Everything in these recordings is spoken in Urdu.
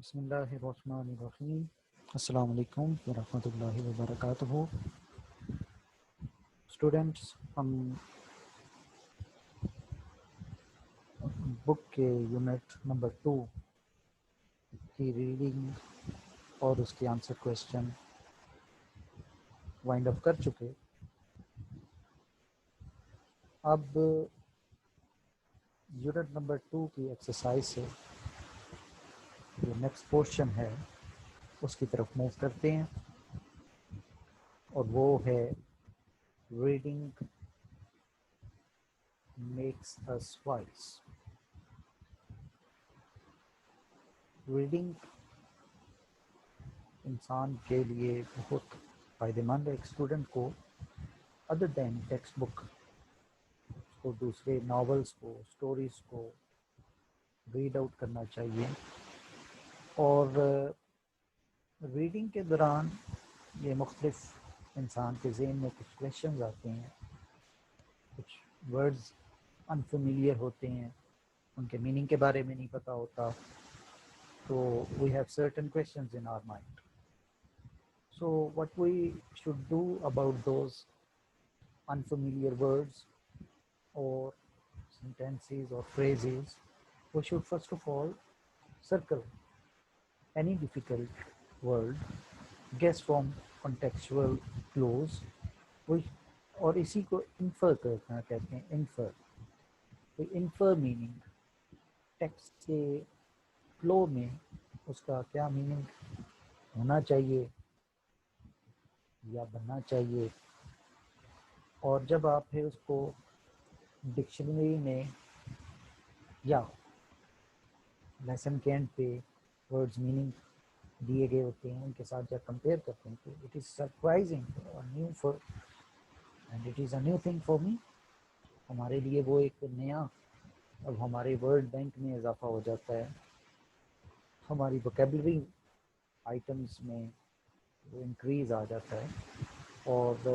بسم اللہ الرحمن الرحیم. السلام علیکم ورحمۃ اللہ وبرکاتہ. اسٹوڈنٹس، ہم بک کے یونٹ نمبر 2 کی ریڈنگ اور اس کے آنسر کویسچن وائنڈ اپ کر چکے. اب یونٹ نمبر 2 کی ایکسرسائز سے جو نیکسٹ پورشن ہے اس کی طرف موو کرتے ہیں، اور وہ ہے ریڈنگ میکس اس وائز. ریڈنگ انسان کے لیے بہت فائدہ مند ہے. ایک اسٹوڈنٹ کو ادر دین ٹیکسٹ بک کو دوسرے ناولس کو، اسٹوریز کو ریڈ آؤٹ کرنا چاہیے. اور ریڈنگ کے دوران یہ مختلف انسان کے ذہن میں کچھ کویشچنز آتے ہیں، کچھ ورڈز انفیملیئر ہوتے ہیں، ان کے میننگ کے بارے میں نہیں پتہ ہوتا. تو we have certain questions in our mind. So what we should do about those unfamiliar words or sentences or phrases, we should first of all circle any difficult word, guess from contextual clues, اور اسی کو انفر کرنا کہتے ہیں. انفر میننگ ٹیکسٹ کے فلو میں اس کا کیا میننگ ہونا چاہیے یا بننا چاہیے. اور جب آپ پھر اس کو ڈکشنری میں یا لیسن کے اینڈ پہ ورڈز میننگ دیے گئے ہوتے ہیں ان کے ساتھ جب کمپیئر کرتے ہیں تو it is surprising and it is a new thing for me. ہمارے لیے وہ ایک نیا، اب ہمارے ورڈ بینک میں اضافہ ہو جاتا ہے، ہماری ووکیبلری آئٹمس میں وہ انکریز آ جاتا ہے. اور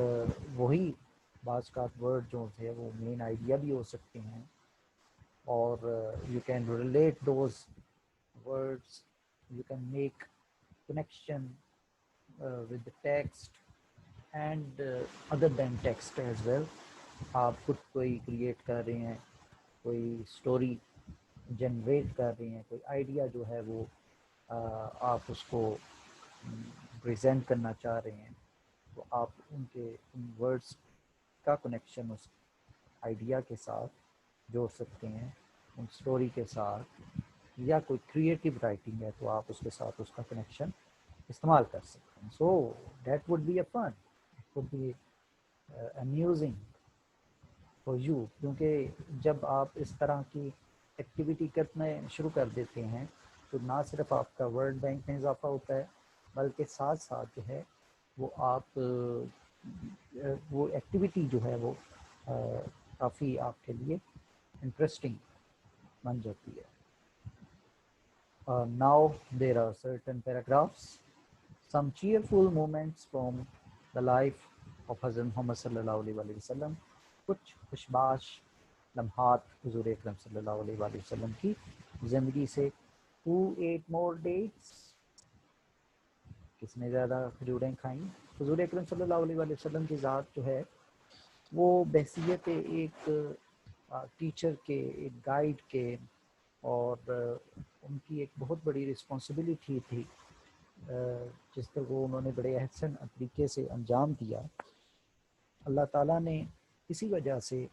وہی بعض کا ورڈ جو ہے وہ مین آئیڈیا بھی ہو سکتے ہیں، اور you can relate those words, you can make connection with the text and other than text as well. آپ خود کوئی کریٹ کر رہے ہیں، کوئی اسٹوری جنریٹ کر رہے ہیں، کوئی آئیڈیا جو ہے وہ آپ اس کو پریزنٹ کرنا چاہ رہے ہیں، تو آپ ان ورڈس کا کنیکشن اس آئیڈیا کے ساتھ جوڑ سکتے ہیں، ان اسٹوری کے ساتھ، یا کوئی کریٹیو رائٹنگ ہے تو آپ اس کے ساتھ اس کا کنیکشن استعمال کر سکتے ہیں. So that would be a fun, it would be amusing for you. کیونکہ جب آپ اس طرح کی ایکٹیویٹی کرنا شروع کر دیتے ہیں تو نہ صرف آپ کا ورڈ بینک میں اضافہ ہوتا ہے، بلکہ ساتھ ساتھ جو ہے وہ آپ وہ ایکٹیویٹی جو ہے وہ کافی آپ کے لیے انٹرسٹنگ بن جاتی ہے. Now there are certain paragraphs, some cheerful moments from the life of Hazrat Muhammad sallallahu alaihi wasallam. کچھ خوشباش لمحات حضور اکرم صلی اللہ علیہ وآلہ وسلم کی زندگی سے. Who ate more dates؟ کس نے زیادہ کھجوریں کھائیں؟ حضور اکرم صلی اللہ علیہ وآلہ وسلم کی ذات جو ہے وہ بحیثیت ایک ٹیچر کے، ایک گائیڈ کے، اور ان کی ایک بہت بڑی رسپانسبلٹی تھی جس پر وہ انہوں نے بڑے احسن طریقے سے انجام دیا. اللہ تعالیٰ نے اسی وجہ سے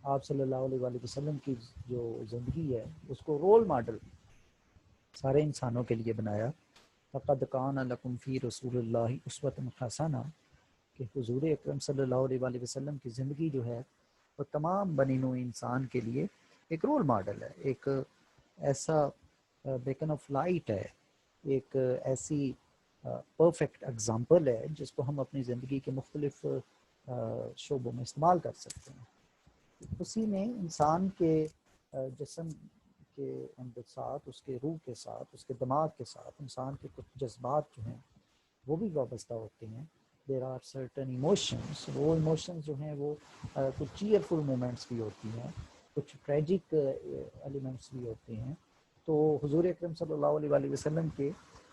آپ صلی اللہ علیہ وآلہ وسلم کی جو زندگی ہے اس کو رول ماڈل سارے انسانوں کے لیے بنایا. فقد کان لکم فی رسول اللہ اسوۃ حسنہ، کہ حضور اکرم صلی اللہ علیہ وآلہ وسلم کی زندگی جو ہے وہ تمام بنی نوع انسان کے لیے ایک رول ماڈل ہے، ایک ایسا بیکن آف لائٹ ہے، ایک ایسی پرفیکٹ اگزامپل ہے جس کو ہم اپنی زندگی کے مختلف شعبوں میں استعمال کر سکتے ہیں. اسی میں انسان کے جسم کے اندر ساتھ، اس کے روح کے ساتھ، اس کے دماغ کے ساتھ انسان کے کچھ جذبات جو ہیں وہ بھی وابستہ ہوتے ہیں. دیر آر سرٹن ایموشنس، وہ ایموشنز جو ہیں وہ کچھ چیئرفل مومنٹس بھی ہوتی ہیں، کچھ ٹریجک ایلیمنٹس بھی ہوتے ہیں، تو حضور اکرم صلی اللہ علیہ وآلہ وسلم کے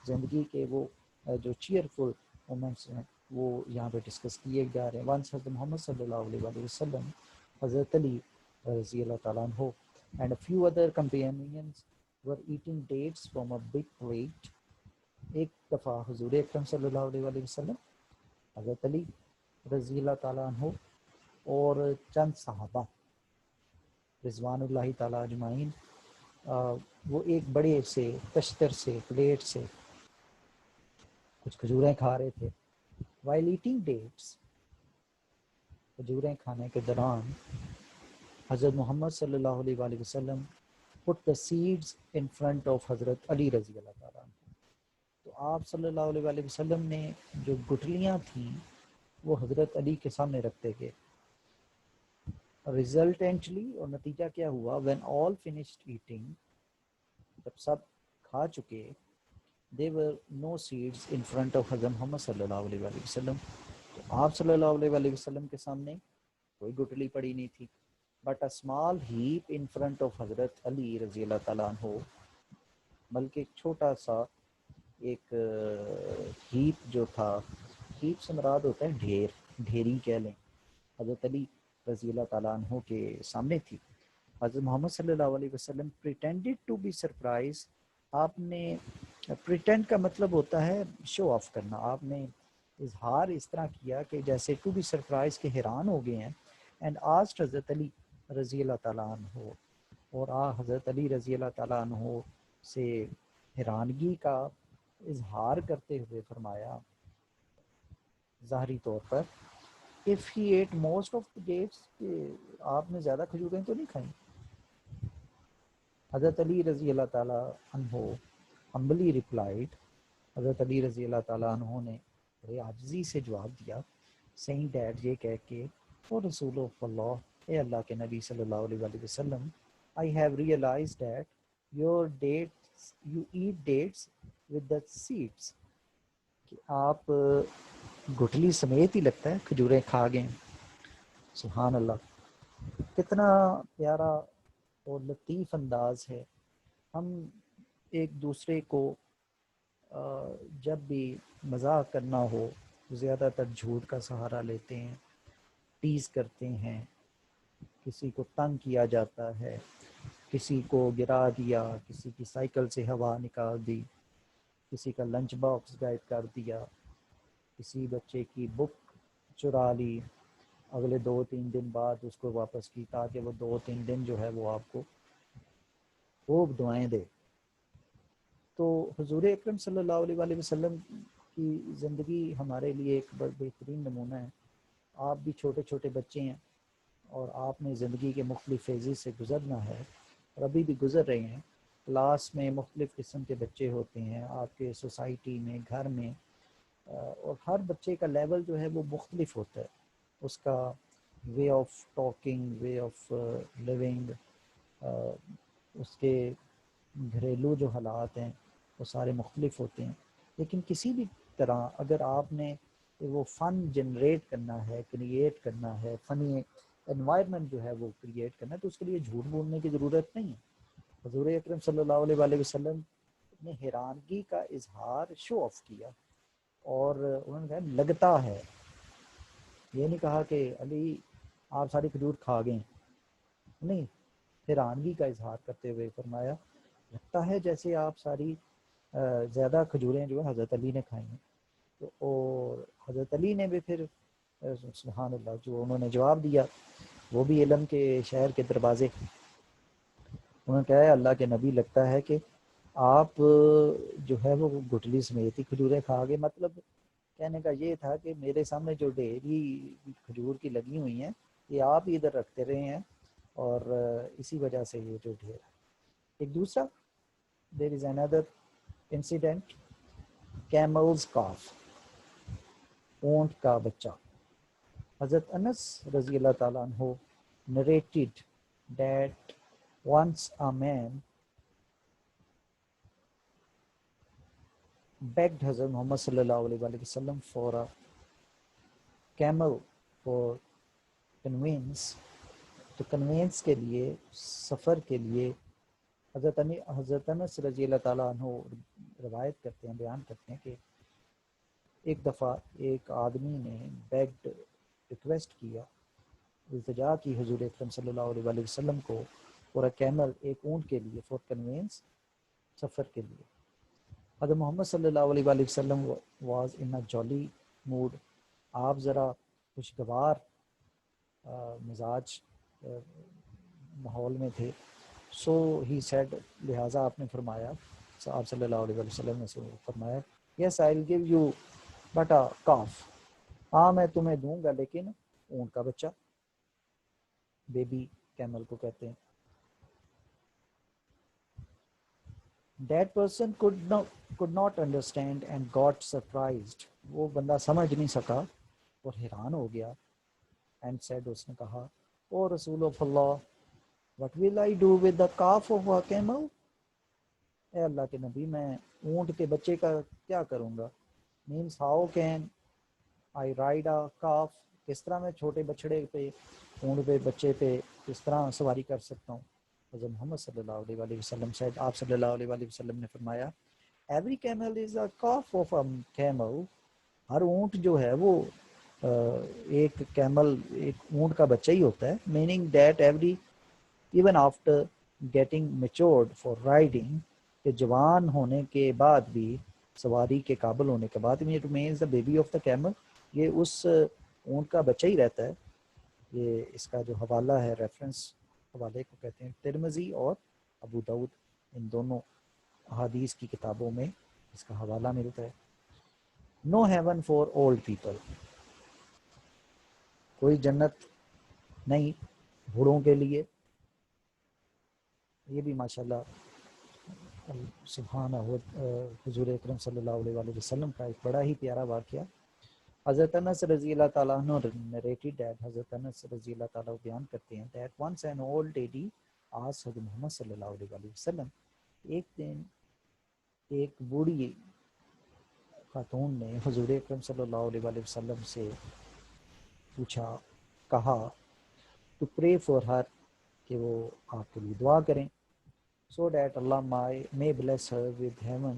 زندگی کے وہ جو چیئرفل مومنٹس ہیں وہ یہاں پہ ڈسکس کیے جا رہے ہیں. ونس حضرت محمد صلی اللہ علیہ وآلہ وسلم, حضرت علی رضی اللہ تعالیٰ عنہ and a few other companions were eating dates from a big plate. ایک دفعہ حضور اکرم صلی اللہ علیہ وآلہ وسلم, حضرت علی رضی اللہ تعالیٰ عنہ اور چند صحابہ رضوان اللہ تعالیٰ اجمعین وہ ایک بڑے سے تشتر سے پلیٹ سے کچھ کھجوریں کھا رہے تھے. while eating dates, کھجوریں کھانے کے دوران حضرت محمد صلی اللہ علیہ وآلہ وسلم put the seeds in front of حضرت علی رضی اللہ تعالیٰ عنہ. تو آپ صلی اللہ علیہ وآلہ وسلم نے جو گٹلیاں تھیں وہ حضرت علی کے سامنے رکھتے گئے. ریزلٹنٹلی, اور نتیجہ کیا ہوا, when all finished eating, جب سب کھا چکے, there were no seeds in front of حضرت محمد صلی اللہ علیہ وآلہ وسلم. تو آپ صلی اللہ علیہ وآلہ وسلم کے سامنے کوئی گٹلی پڑی نہیں تھی, but a small heap in front of حضرت علی رضی اللہ تعالیٰ عنہ, بلکہ ایک چھوٹا سا ایک ہیپ جو تھا, ہیپ سے مراد ہوتا ہے ڈھیر, ڈھیری کہہ لیں, حضرت علی رضی اللہ تعالیٰ عنہ کے سامنے تھی. حضرت محمد صلی اللہ علیہ وسلم pretended to be surprised. آپ نے pretend کا مطلب ہوتا ہے شو آف کرنا, آپ نے اظہار اس طرح کیا کہ جیسے to be surprised کہ حیران ہو گئے ہیں. and asked حضرت علی رضی اللہ تعالیٰ عنہ, اور حضرت علی رضی اللہ تعالیٰ عنہ سے حیرانگی کا اظہار کرتے ہوئے فرمایا ظاہری طور پر, if he ate most of the dates, کہ آپ نے زیادہ کھجوریں تو نہیں کھائیں. حضرت علی رضی اللہ تعالیٰ عنہ humbly replied, حضرت علی رضی اللہ تعالیٰ عنہ نے بڑے عاجزی سے جواب دیا, saying that, یہ کہہ کے, اور رسول اللہ, اے اللہ کے نبی صلی اللہ علیہ وآلہ وسلم, I have realized that you eat dates with the seeds, کہ آپ گٹلی سمیت ہی لگتا ہے کھجوریں کھا گئے. سبحان اللہ, کتنا پیارا اور لطیف انداز ہے. ہم ایک دوسرے کو جب بھی مذاق کرنا ہو زیادہ تر جھوٹ کا سہارا لیتے ہیں, ٹیز کرتے ہیں, کسی کو تنگ کیا جاتا ہے, کسی کو گرا دیا, کسی کی سائیکل سے ہوا نکال دی, کسی کا لنچ باکس غائب کر دیا, کسی بچے کی بک چرا لی, اگلے 2-3 دن بعد اس کو واپس کی تاکہ وہ 2-3 دن جو ہے وہ آپ کو خوب دعائیں دے. تو حضور اکرم صلی اللہ علیہ وآلہ وسلم کی زندگی ہمارے لیے ایک بہترین نمونہ ہے. آپ بھی چھوٹے چھوٹے بچے ہیں اور آپ نے زندگی کے مختلف فیزز سے گزرنا ہے, اور ابھی بھی گزر رہے ہیں. کلاس میں مختلف قسم کے بچے ہوتے ہیں, آپ کے سوسائٹی میں, گھر میں, اور ہر بچے کا لیول جو ہے وہ مختلف ہوتا ہے. اس کا way of talking, way of living, اس کے گھریلو جو حالات ہیں وہ سارے مختلف ہوتے ہیں. لیکن کسی بھی طرح اگر آپ نے وہ فن جنریٹ کرنا ہے, کریٹ کرنا ہے, فنی انوائرمنٹ جو ہے وہ کریٹ کرنا ہے, تو اس کے لیے جھوٹ بولنے کی ضرورت نہیں ہے. حضور اکرم صلی اللہ علیہ وآلہ وسلم نے حیرانگی کا اظہار شو آف کیا, اور انہوں نے کہا لگتا ہے, یہ نہیں کہا کہ علی آپ ساری کھجور کھا گئے, نہیں, حیرانگی کا اظہار کرتے ہوئے فرمایا لگتا ہے جیسے آپ ساری زیادہ کھجوریں جو ہے حضرت علی نے کھائی ہیں. تو اور حضرت علی نے بھی پھر سبحان اللہ جو انہوں نے جواب دیا, وہ بھی علم کے شہر کے دروازے. انہوں نے کہا ہے اللہ کے نبی لگتا ہے کہ آپ جو ہے وہ گٹلی سمیت ہی کھجوریں کھا گئے. مطلب کہنے کا یہ تھا کہ میرے سامنے جو ڈھیری کھجور کی لگی ہوئی ہیں یہ آپ ہی ادھر رکھتے رہے ہیں, اور اسی وجہ سے یہ جو ڈھیر ہے. ایک دوسرا, there is another incident, camel's calf, اونٹ کا بچہ. حضرت انس رضی اللہ تعالیٰ عنہ narrated that once a man begged حضرت محمد صلی اللہ علیہ وآلہ وسلم for a camel for conveyance, تو کنوینس کے لیے, سفر کے لیے حضرت انس رضی اللہ تعالیٰ عنہ روایت کرتے ہیں، بیان کرتے ہیں کہ ایک دفعہ ایک آدمی نے بیگڈ، ریکویسٹ کیا، التجا کی حضور اکرم صلی اللہ علیہ وآلہ وسلم کو فور اے کیمل، ایک اونٹ کے لیے، فور کنوینس، سفر کے لیے. حضرت محمد صلی اللہ علیہ وآلہ وسلم was in a Jolie mood, آپ ذرا خوشگوار مزاج ماحول میں تھے. سو ہی سیڈ، لہٰذا آپ نے فرمایا، آپ صلی اللہ علیہ وسلم نے فرمایا، yes I will give you but a calf, ہاں میں تمہیں دوں گا لیکن اونٹ کا بچہ، بیبی کیمل کو کہتے ہیں. That person could not understand and got surprised. وہ بندہ سمجھ نہیں سکا اور حیران ہو گیا. And said، اس نے کہا، او رسول of Allah, what will I do with the calf of a camel؟ اے اللہ کے نبی، میں اونٹ کے بچے کا کیا کروں گا؟ Means how can I ride a calf؟ کس طرح میں چھوٹے بچڑے پہ، اونٹ پہ، بچے پہ کس طرح سواری کر سکتا ہوں؟ حضرت محمد صلی اللہ علیہ وآلہ وسلم سے آپ صلی اللہ علیہ وآلہ وسلم نے فرمایا، ایوری کیمل از اے کاف آف اے کیمل، ہر اونٹ جو ہے وہ ایک کیمل، ایک اونٹ کا بچہ ہی ہوتا ہے. Meaning that every even after getting matured for riding, کہ جوان ہونے کے بعد بھی، سواری کے قابل ہونے کے بعد، it means the baby of the camel, یہ اس اونٹ کا بچہ ہی رہتا ہے. یہ اس کا جو حوالہ ہے، ریفرنس حوالے کو کہتے ہیں ترمذی اور ابو داؤد، ان دونوں احادیث کی کتابوں میں اس کا حوالہ ملتا ہے. نو ہیون فار اولڈ پیپل، کوئی جنت نہیں بوڑھوں کے لیے. یہ بھی ماشاءاللہ سبحانہ حضور اکرم صلی اللہ علیہ وآلہ وسلم کا ایک بڑا ہی پیارا واقعہ. حضرت انس رضی اللہ تعالیٰ عنہ narrated that، حضرت انس رضی اللہ تعالیٰ بیان کرتے ہیں that once an old lady asked حضرت محمد صلی اللہ علیہ وآلہ وسلم، ایک دن ایک بوڑھی خاتون نے حضور اکرم صلی اللہ علیہ وآلہ وسلم سے پوچھا، کہا to pray for her، کہ وہ آپ کے لیے دعا کریں، so that Allah may bless her with heaven،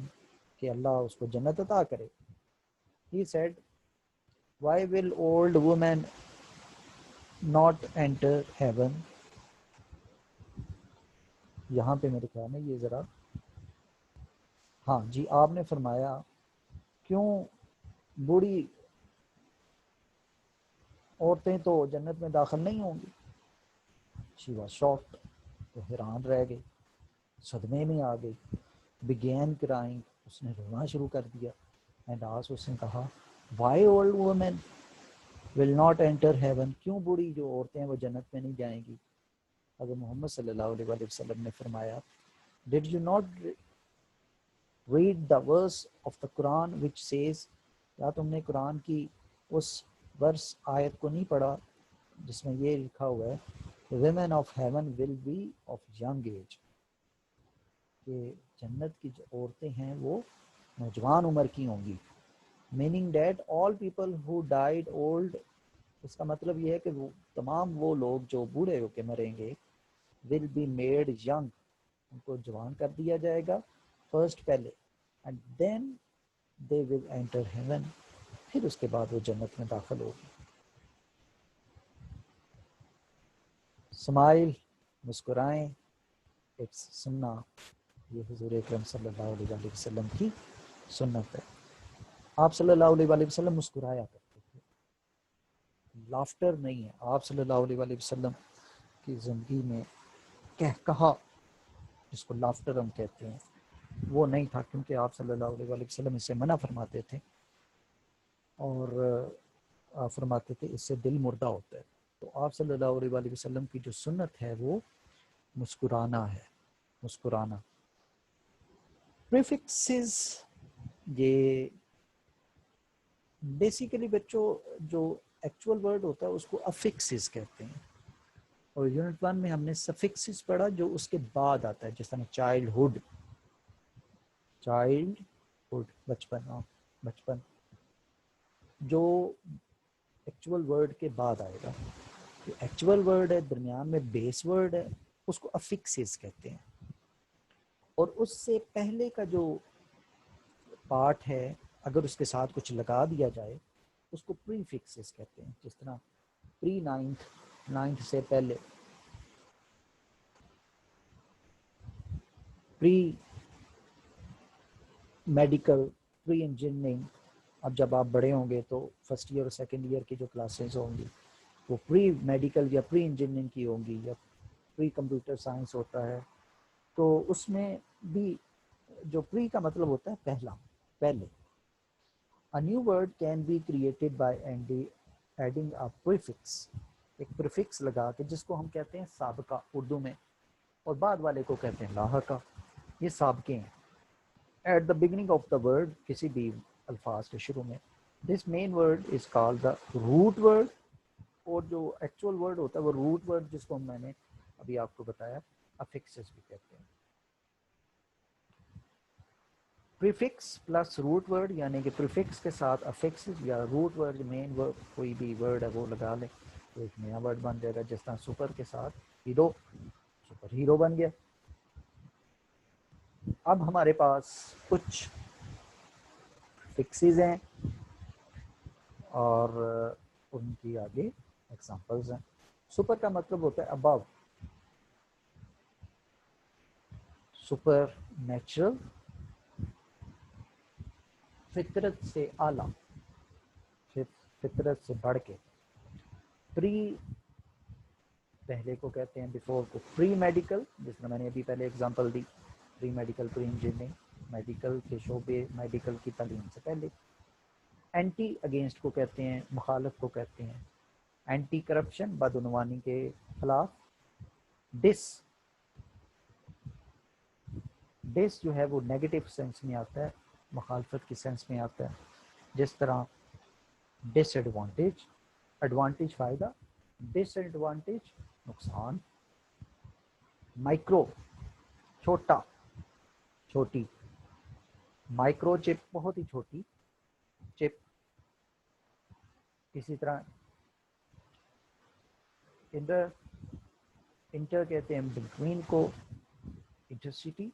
کہ اللہ اس کو جنت عطا کرے. He said، why will old women not enter heaven؟ یہاں پہ میرے خیال میں یہ ذرا، ہاں جی، آپ نے فرمایا کیوں بوڑھی عورتیں تو جنت میں داخل نہیں ہوں گی؟ شی واز شاکڈ، تو حیران رہ گئی، صدمے میں آ گئی. بگین کرائنگ، اس نے رونا شروع کر دیا. اینڈ آس، اس نے کہا، why old woman will not enter heaven, کیوں بوڑھی جو عورتیں وہ جنت میں نہیں جائیں گی؟ حضرت محمد صلی اللہ علیہ وآلہ وسلم نے فرمایا، did you not read the verse of the Quran which says, کیا تم نے قرآن کی اس ورس آیت کو نہیں پڑھا جس میں یہ لکھا ہوا ہے، women of heaven will be of young age، کہ جنت کی جو عورتیں ہیں وہ نوجوان عمر کی ہوں گی. Meaning that all people who died old, اس کا مطلب یہ ہے کہ وہ تمام وہ لوگ جو بوڑھے ہو کے مریں گے، ول بی میڈ ینگ، ان کو جوان کر دیا جائے گا فرسٹ پہلے، and then they will enter heaven, پھر اس کے بعد وہ جنت میں داخل ہوگی. اسمائل، مسکرائیں، ایک سننا، یہ حضور اکرم صلی اللہ علیہ وآلہ وسلم کی سنت ہے. آپ صلی اللہ علیہ وآلہ وسلم مسکرایا کرتے تھے، لافٹر نہیں ہے. آپ صلی اللہ علیہ وآلہ وسلم کی زندگی میں کہا جس کو لافٹر ہم کہتے ہیں وہ نہیں تھا، کیونکہ آپ صلی اللہ علیہ وآلہ وسلم اس سے منع فرماتے تھے، اور آپ فرماتے تھے اس سے دل مردہ ہوتا ہے. تو آپ صلی اللہ علیہ وآلہ وسلم کی جو سنت ہے وہ مسکرانا ہے، مسکرانا. پریفکسز، یہ بیسیکلی بچوں جو ایکچول ورڈ ہوتا ہے اس کو افکسز کہتے ہیں، اور یونٹ 1 میں ہم نے سفکسز پڑھا جو اس کے بعد آتا ہے، جس طرح چائلڈ ہوڈ، چائلڈ ہوڈ بچپن، بچپن جو ایکچول ورڈ کے بعد آئے گا. ایکچول ورڈ ہے، درمیان میں بیس ورڈ ہے، اس کو افکسز کہتے ہیں. اور اس سے پہلے کا جو پارٹ ہے اگر اس کے ساتھ کچھ لگا دیا جائے اس کو پری فکسز کہتے ہیں. جس طرح پری نائنتھ سے پہلے، پری میڈیکل، پری انجینئرنگ. اب جب آپ بڑے ہوں گے تو فرسٹ ایئر اور سیکنڈ ایئر کی جو کلاسز ہوں گی وہ پری میڈیکل یا پری انجینئرنگ کی ہوں گی، یا پری کمپیوٹر سائنس ہوتا ہے. تو اس میں بھی جو پری کا مطلب ہوتا ہے پہلا، پہلے. A new word can be created by adding a prefix. ایک پریفکس لگا کے جس کو ہم کہتے ہیں سابقہ اردو میں، اور بعد والے کو کہتے ہیں لاحقہ. یہ سابقے ہیں. At the beginning of the word، کسی بھی الفاظ کے شروع میں. This main word is called the root word. اور جو ایکچوئل ورڈ ہوتا ہے وہ روٹ ورڈ، جس کو میں نے ابھی آپ کو بتایا افکسز بھی کہتے ہیں. پریفکس پلس روٹ ورڈ، یعنی کہ پریفکس کے ساتھ افکسز یا روٹ ورڈ مین ورڈ کوئی بھی ورڈ ہے وہ لگا لیں تو ایک نیا ورڈ بن جائے گا. جس طرح سپر کے ساتھ ہیرو، سپر ہیرو بن گیا. اب ہمارے پاس کچھ فکسز ہیں اور ان کی آگے ایگزامپلز ہیں. سپر کا مطلب ہوتا ہے ابو، سپر نیچرل، فطرت سے اعلیٰ، فطرت سے بڑھ کے. پری، پہلے کو کہتے ہیں، بیفور کو پری میڈیکل، جس میں نے ابھی پہلے اگزامپل دی. Pre medical, pre engineering, medical کے شعبے، میڈیکل کی تعلیم سے پہلے. اینٹی اگینسٹ کو کہتے ہیں، مخالف کو کہتے ہیں. اینٹی کرپشن، بدعنوانی کے خلاف. ڈس جو ہے وہ نیگیٹو سینس میں آتا ہے، مخالفت کی سینس میں آتا ہے. جس طرح ڈس ایڈوانٹیج، ایڈوانٹیج فائدہ، ڈس ایڈوانٹیج نقصان. مائکرو چھوٹا، چھوٹی. مائکرو چپ بہت ہی چھوٹی چپ. اسی طرح انٹر کہتے ہیں بٹوین کو، انٹرسٹی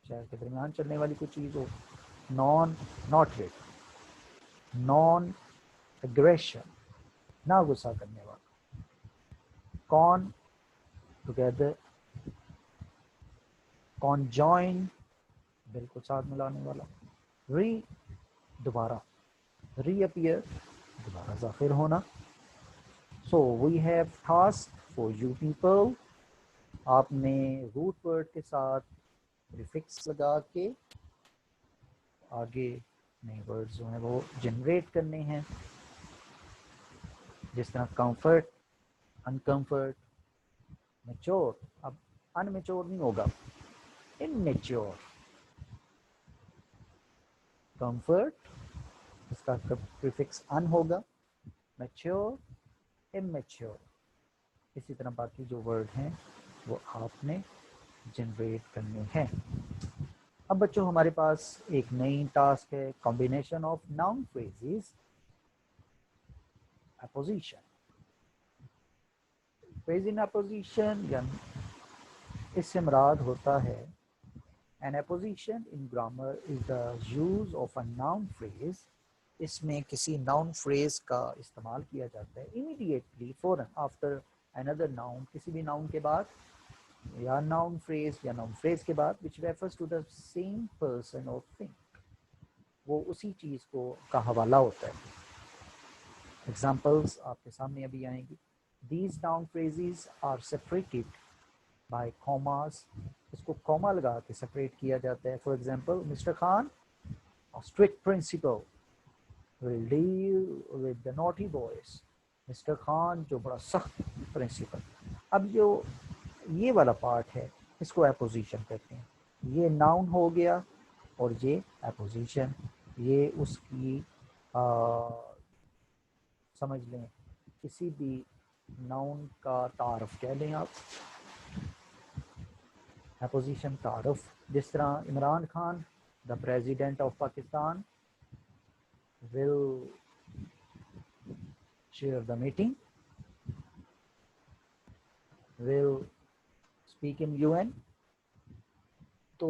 شہر کے درمیان چلنے والی کوئی چیز ہو. ناٹ ریٹ، نان اگریشن، نہ غصہ کرنے والا. کون ٹوگیدر، کانجوائن بالکل ساتھ ملانے والا. ری دوبارہ، ری اپیئر دوبارہ ظاہر ہونا. So we have task for you people. آپ نے روٹ ورڈ کے ساتھ پریفکس لگا کے آگے نئے ورڈز جو ہیں وہ جنریٹ کرنے ہیں. جس طرح کمفرٹ، انکمفرٹ. میچور، اب ان میچور نہیں ہوگا، immature. کمفرٹ، اس کا پریفکس ان ہوگا. Mature, immature. اسی طرح باقی جو ورڈ ہیں وہ آپ نے جنریٹ کرنے ہیں. اب بچوں ہمارے پاس ایک نئی ٹاسک ہے، combination of noun phrases. Apposition, phrase in apposition, یا اس سے مراد ہوتا ہے an apposition in grammar is the use of a noun phrase. اس میں کسی ناؤن فریز کا استعمال کیا جاتا ہے immediately، فوراً after another noun، کسی بھی ناؤن کے بعد، یا ناؤن فریز کے بعد which refers to the same person or thing. وہ اسی چیز کو کا حوالہ ہوتا ہے. ایگزامپلس آپ کے سامنے ابھی آئیں گی. These noun phrases are separated by commas. اس کو کوما لگا کے سپریٹ کیا جاتا ہے. For example Mr Khan strict principal will deal with the naughty boys. Mr Khan جو بڑا سخت پرنسپل. اب جو یہ والا پارٹ ہے اس کو اپوزیشن کہتے ہیں. یہ ناؤن ہو گیا اور یہ اپوزیشن. یہ اس کی سمجھ لیں کسی بھی ناؤن کا تعارف کہہ لیں آپ. اپوزیشن تعارف. جس طرح Imran Khan the president of Pakistan will chair the meeting, will speak in UN. تو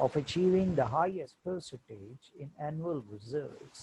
of achieving the highest percentage in annual results।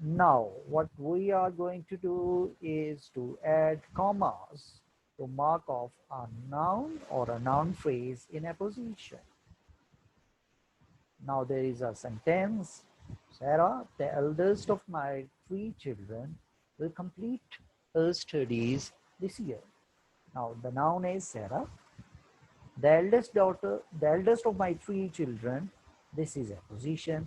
Now what we are going to do is to add commas to mark off a noun or a noun phrase in a position. Now there is a sentence, Sarah, the eldest of my 3 children, will complete her studies this year. Now the noun is Sarah. The eldest of my 3 children, this is a position.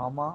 comma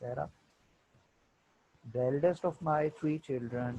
Sarah। The eldest of my 3 children,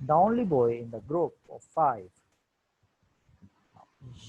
The only boy in the group of 5,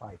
5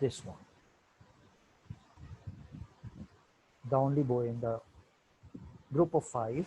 this one, the only boy in the group of 5,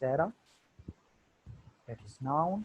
Sarah, that is noun,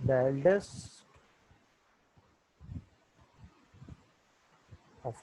the eldest of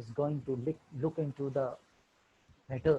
is going to look into the matter,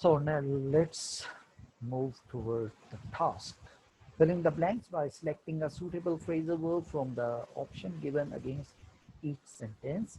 So now let's move toward the task. Filling the blanks by selecting a suitable phrasal verb from the option given against each sentence.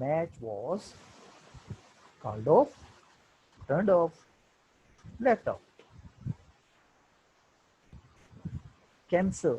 match was called off, turned off, left out, cancel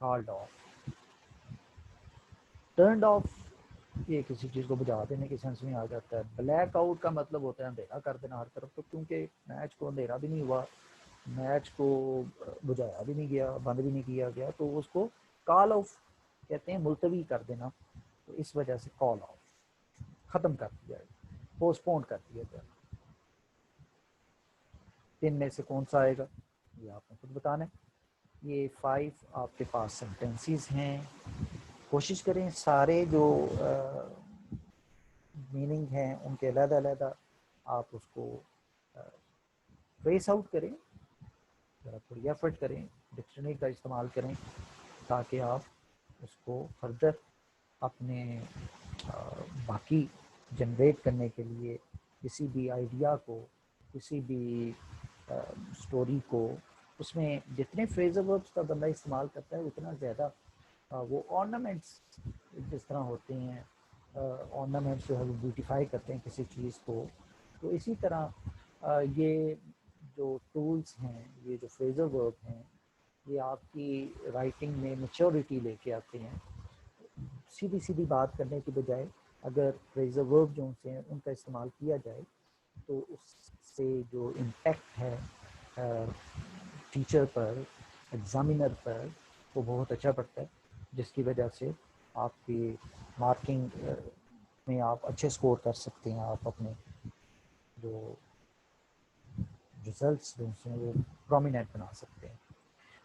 called off, turned off یہ کسی چیز کو بجھا دینے کے سینس میں آ جاتا ہے. بلیک آؤٹ کا مطلب ہوتا ہے اندھیرا کر دینا ہر طرف. تو کیونکہ میچ کو اندھیرا بھی نہیں ہوا, میچ کو بجھایا بھی نہیں گیا, بند بھی نہیں کیا گیا, تو اس کو کال آف کہتے ہیں, ملتوی کر دینا. تو اس وجہ سے کال آف, ختم کر دیا, پوسٹ پون کر دیا گیا. ان میں سے کون سا آئے گا یہ آپ نے خود بتانا ہے. یہ 5 آپ کے پاس سینٹینسز ہیں. کوشش کریں سارے جو میننگ ہیں ان کے علیحدہ علیحدہ آپ اس کو ٹریس آؤٹ کریں, ذرا تھوڑی ایفرٹ کریں, ڈکشنری کا استعمال کریں تاکہ آپ اس کو فردر اپنے باقی جنریٹ کرنے کے لیے کسی بھی آئیڈیا کو, کسی بھی سٹوری کو, اس میں جتنے فریزل وربس کا بندہ استعمال کرتا ہے اتنا زیادہ وہ آرنامنٹس جس طرح ہوتے ہیں, آرنامنٹس جو ہے وہ بیوٹیفائی کرتے ہیں کسی چیز کو. تو اسی طرح یہ جو ٹولز ہیں, یہ جو فریزل ورب ہیں, یہ آپ کی رائٹنگ میں میچورٹی لے کے آتے ہیں. سیدھی سیدھی بات کرنے کی بجائے اگر فریزل ورب جو سے ہیں ان کا استعمال کیا جائے تو اس سے جو امپیکٹ ہے ٹیچر پر, ایگزامینر پر, وہ بہت اچھا پڑتا ہے, جس کی وجہ سے آپ کی مارکنگ میں آپ اچھے سکور کر سکتے ہیں. آپ اپنے جو ریزلٹس جو ہیں وہ پرومیننٹ بنا سکتے ہیں.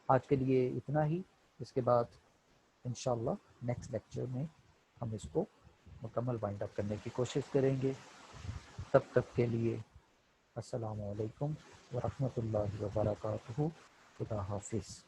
آج کے لیے اتنا ہی. اس کے بعد انشاءاللہ نیکسٹ لیکچر میں ہم اس کو مکمل وائنڈ اپ کرنے کی کوشش کریں گے. تب تک کے لیے السلام علیکم ورحمۃ اللہ وبرکاتہ. خدا حافظ.